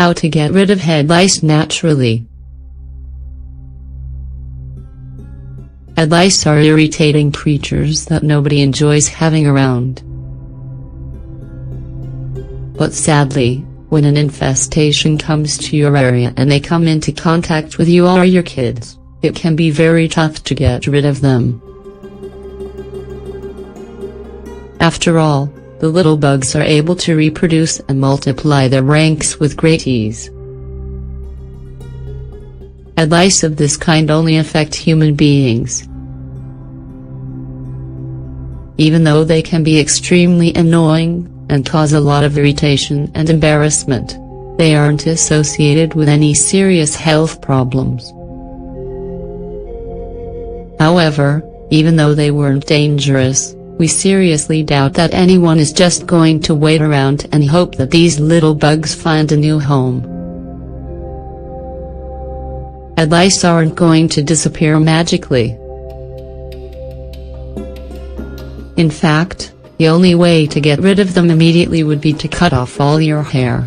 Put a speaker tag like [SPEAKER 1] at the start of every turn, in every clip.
[SPEAKER 1] How to get rid of head lice naturally. Head lice are irritating creatures that nobody enjoys having around. But sadly, when an infestation comes to your area and they come into contact with you or your kids, it can be very tough to get rid of them. After all, the little bugs are able to reproduce and multiply their ranks with great ease. Head lice of this kind only affect human beings. Even though they can be extremely annoying and cause a lot of irritation and embarrassment, they aren't associated with any serious health problems. However, even though they weren't dangerous, we seriously doubt that anyone is just going to wait around and hope that these little bugs find a new home. Head lice aren't going to disappear magically. In fact, the only way to get rid of them immediately would be to cut off all your hair.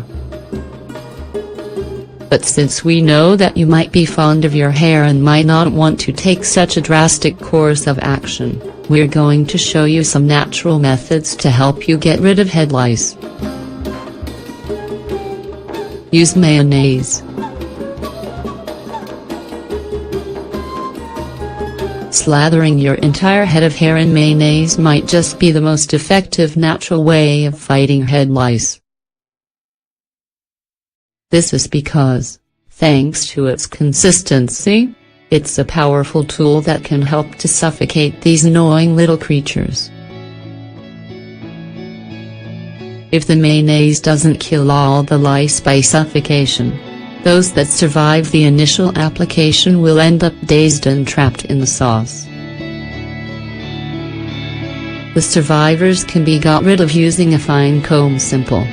[SPEAKER 1] But since we know that you might be fond of your hair and might not want to take such a drastic course of action, we're going to show you some natural methods to help you get rid of head lice. Use mayonnaise. Slathering your entire head of hair in mayonnaise might just be the most effective natural way of fighting head lice. This is because, thanks to its consistency, it's a powerful tool that can help to suffocate these annoying little creatures. If the mayonnaise doesn't kill all the lice by suffocation, those that survive the initial application will end up dazed and trapped in the sauce. The survivors can be got rid of using a fine comb. Simple.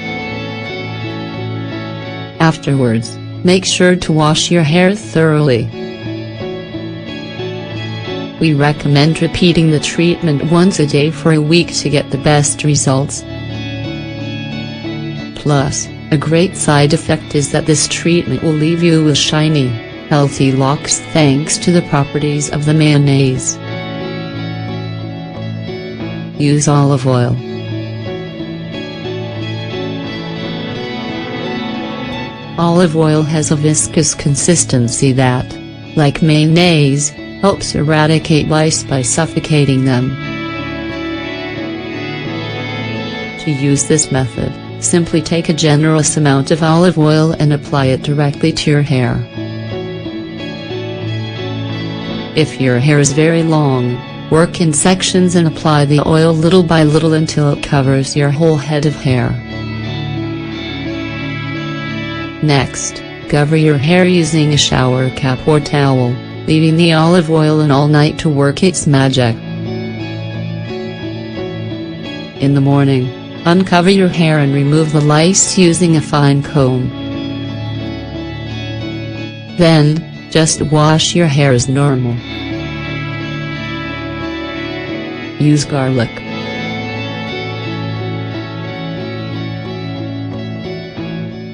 [SPEAKER 1] Afterwards, make sure to wash your hair thoroughly. We recommend repeating the treatment once a day for a week to get the best results. Plus, a great side effect is that this treatment will leave you with shiny, healthy locks thanks to the properties of the mayonnaise. Use olive oil. Olive oil has a viscous consistency that, like mayonnaise, helps eradicate lice by suffocating them. To use this method, simply take a generous amount of olive oil and apply it directly to your hair. If your hair is very long, work in sections and apply the oil little by little until it covers your whole head of hair. Next, cover your hair using a shower cap or towel, leaving the olive oil in all night to work its magic. In the morning, uncover your hair and remove the lice using a fine comb. Then, just wash your hair as normal. Use garlic.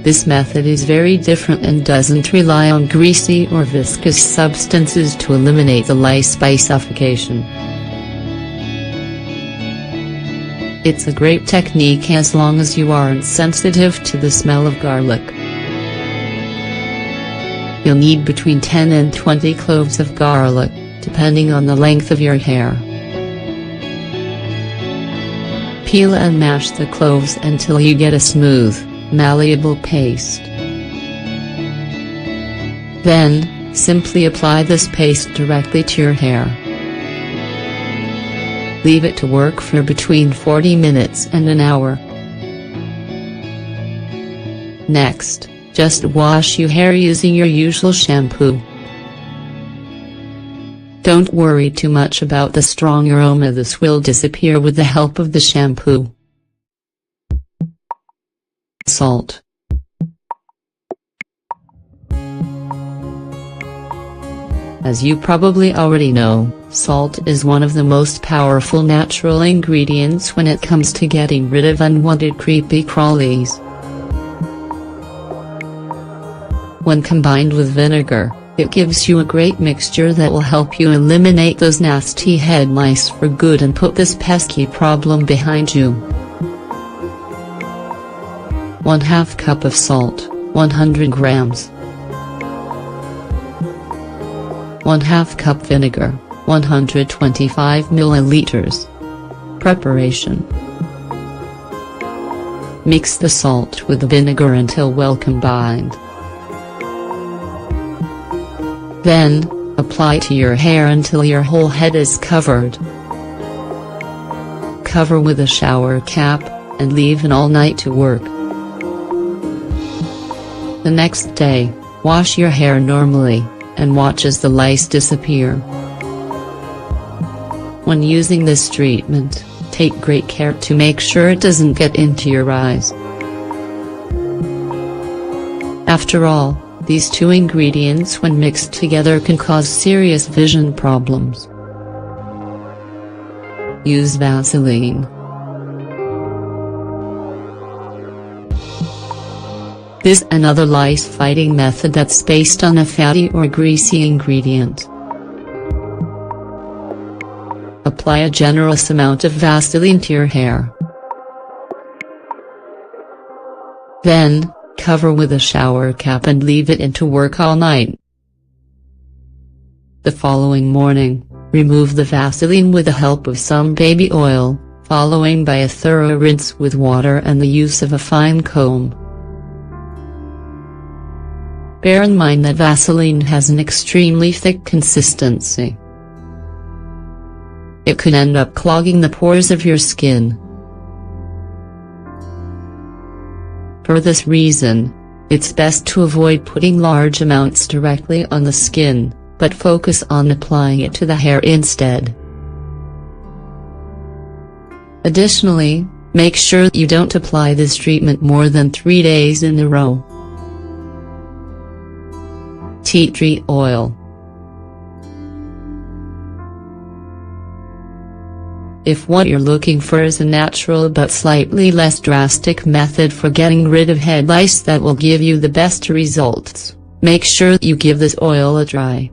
[SPEAKER 1] This method is very different and doesn't rely on greasy or viscous substances to eliminate the lice by suffocation. It's a great technique as long as you aren't sensitive to the smell of garlic. You'll need between 10 and 20 cloves of garlic, depending on the length of your hair. Peel and mash the cloves until you get a smooth, malleable paste. Then, simply apply this paste directly to your hair. Leave it to work for between 40 minutes and an hour. Next, just wash your hair using your usual shampoo. Don't worry too much about the strong aroma, this will disappear with the help of the shampoo. Salt. As you probably already know, salt is one of the most powerful natural ingredients when it comes to getting rid of unwanted creepy crawlies. When combined with vinegar, it gives you a great mixture that will help you eliminate those nasty head lice for good and put this pesky problem behind you. 1/2 cup of salt, 100 grams. 1/2 cup vinegar, 125 milliliters. Preparation. Mix the salt with the vinegar until well combined. Then, apply to your hair until your whole head is covered. Cover with a shower cap, and leave it all night to work. The next day, wash your hair normally, and watch as the lice disappear. When using this treatment, take great care to make sure it doesn't get into your eyes. After all, these two ingredients when mixed together can cause serious vision problems. Use Vaseline. This is another lice-fighting method that's based on a fatty or greasy ingredient. Apply a generous amount of Vaseline to your hair. Then, cover with a shower cap and leave it in to work all night. The following morning, remove the Vaseline with the help of some baby oil, following by a thorough rinse with water and the use of a fine comb. Bear in mind that Vaseline has an extremely thick consistency. It could end up clogging the pores of your skin. For this reason, it's best to avoid putting large amounts directly on the skin, but focus on applying it to the hair instead. Additionally, make sure you don't apply this treatment more than 3 days in a row. Tea tree oil. If what you're looking for is a natural but slightly less drastic method for getting rid of head lice that will give you the best results, make sure you give this oil a try.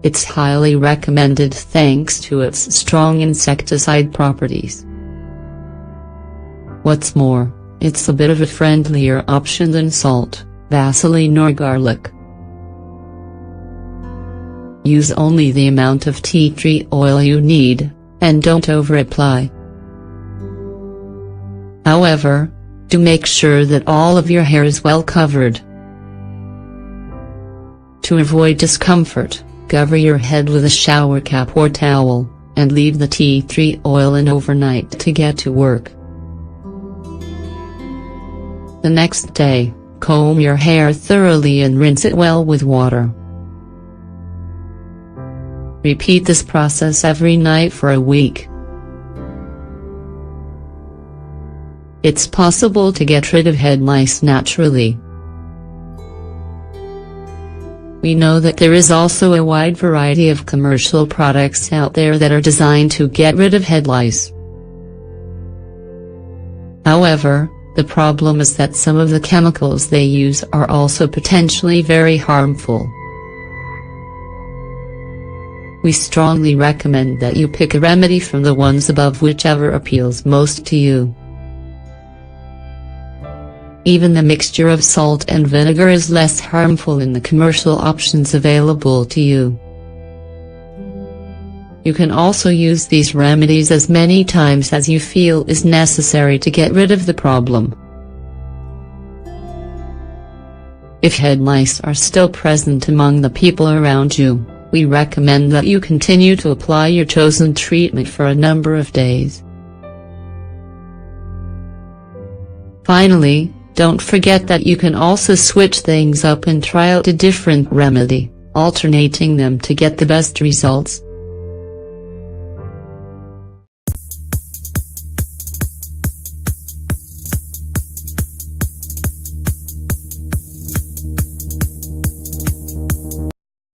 [SPEAKER 1] It's highly recommended thanks to its strong insecticide properties. What's more, it's a bit of a friendlier option than salt, Vaseline or garlic. Use only the amount of tea tree oil you need, and don't over-apply. However, do make sure that all of your hair is well covered. To avoid discomfort, cover your head with a shower cap or towel, and leave the tea tree oil in overnight to get to work. The next day, comb your hair thoroughly and rinse it well with water. Repeat this process every night for a week. It's possible to get rid of head lice naturally. We know that there is also a wide variety of commercial products out there that are designed to get rid of head lice. However, the problem is that some of the chemicals they use are also potentially very harmful. We strongly recommend that you pick a remedy from the ones above, whichever appeals most to you. Even the mixture of salt and vinegar is less harmful than the commercial options available to you. You can also use these remedies as many times as you feel is necessary to get rid of the problem. If head lice are still present among the people around you, we recommend that you continue to apply your chosen treatment for a number of days. Finally, don't forget that you can also switch things up and try out a different remedy, alternating them to get the best results.